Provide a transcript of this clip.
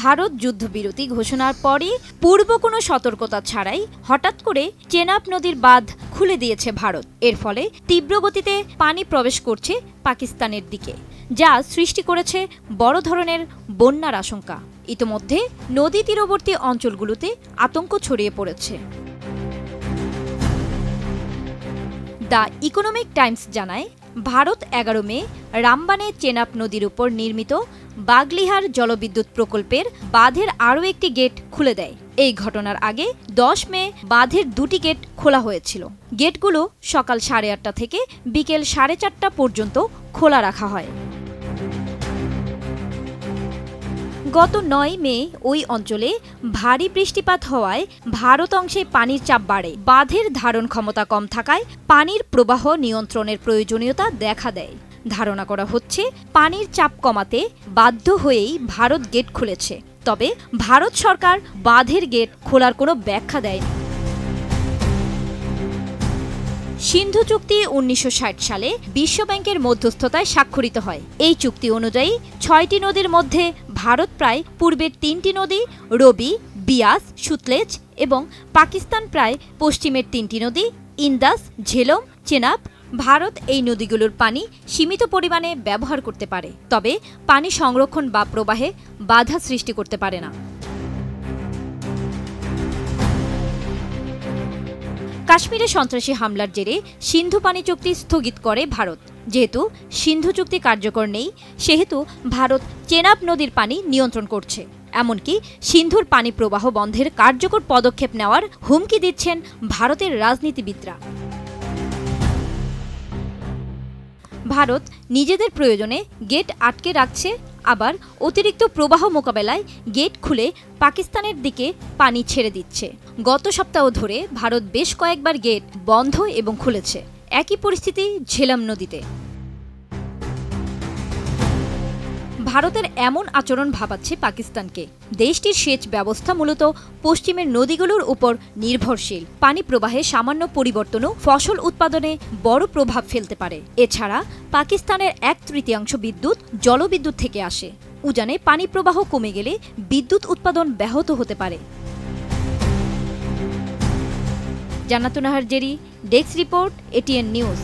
ভারত যুদ্ধবিরতি ঘোষণার পরই পূর্ব কোনো সতর্কতা ছাড়াই হঠাৎ করে চেনাব নদীর বাঁধ খুলে দিয়েছে ভারত। এর ফলে তীব্র গতিতে পানি প্রবেশ করছে পাকিস্তানের দিকে, যা সৃষ্টি করেছে বড় ধরনের বন্যার আশঙ্কা। ইতোমধ্যে নদী তীরবর্তী অঞ্চলগুলোতে আতঙ্ক ছড়িয়ে পড়েছে। দ্য ইকোনমিক টাইমস জানায়, ভারত 11 মে রামবানে চেনাব নদীর উপর নির্মিত বাগলিহার জলবিদ্যুৎ প্রকল্পের বাঁধের আরও একটি গেট খুলে দেয়। এই ঘটনার আগে 10 মে বাঁধের 2টি গেট খোলা হয়েছিল। গেটগুলো সকাল 8:30 থেকে বিকেল 4:30 পর্যন্ত খোলা রাখা হয়। গত 9 মে ওই অঞ্চলে ভারী বৃষ্টিপাত হওয়ায় ভারত অংশে পানির চাপ বাড়ে। বাঁধের ধারণ ক্ষমতা কম থাকায় পানির প্রবাহ নিয়ন্ত্রণের প্রয়োজনীয়তা দেখা দেয়। ধারণা করা হচ্ছে, পানির চাপ কমাতে বাধ্য হয়েই ভারত গেট খুলেছে। তবে ভারত সরকার বাঁধের গেট খোলার কোনো ব্যাখ্যা দেয়নি। সিন্ধু চুক্তি 1960 সালে বিশ্বব্যাংকের মধ্যস্থতায় স্বাক্ষরিত হয়। এই চুক্তি অনুযায়ী 6টি নদীর মধ্যে ভারত প্রায় পূর্বের 3টি নদী রবি, বিয়াস, সুতলেজ এবং পাকিস্তান প্রায় পশ্চিমের 3টি নদী ইন্দাস, ঝেলম, চেনাব। ভারত এই নদীগুলোর পানি সীমিত পরিমাণে ব্যবহার করতে পারে, তবে পানি সংরক্ষণ বা প্রবাহে বাধা সৃষ্টি করতে পারে না। কাশ্মীরে সন্ত্রাসী হামলার জেরে সিন্ধু পানি চুক্তি স্থগিত করে ভারত। যেহেতু সিন্ধু চুক্তি কার্যকর নেই, সেহেতু ভারত চেনাব নদীর পানি নিয়ন্ত্রণ করছে। এমনকি সিন্ধুর পানি প্রবাহ বন্ধের কার্যকর পদক্ষেপ নেওয়ার হুমকি দিচ্ছেন ভারতের রাজনীতিবিদরা। ভারত নিজেদের প্রয়োজনে গেট আটকে রাখছে, আবার অতিরিক্ত প্রবাহ মোকাবেলায় গেট খুলে পাকিস্তানের দিকে পানি ছেড়ে দিচ্ছে। গত সপ্তাহ ধরে ভারত বেশ কয়েকবার গেট বন্ধ এবং খুলেছে। একই পরিস্থিতি ঝেলম নদীতে। ভারতের এমন আচরণ ভাবাচ্ছে পাকিস্তানকে। দেশটির সেচ ব্যবস্থা মূলত পশ্চিমের নদীগুলোর উপর নির্ভরশীল। পানি প্রবাহে সামান্য পরিবর্তনও ফসল উৎপাদনে বড় প্রভাব ফেলতে পারে। এছাড়া পাকিস্তানের 1/3 বিদ্যুৎ জলবিদ্যুৎ থেকে আসে। উজানে পানি প্রবাহ কমে গেলে বিদ্যুৎ উৎপাদন ব্যাহত হতে পারে। জান্নাতুন Nahar Jerry, desk report, ATN news.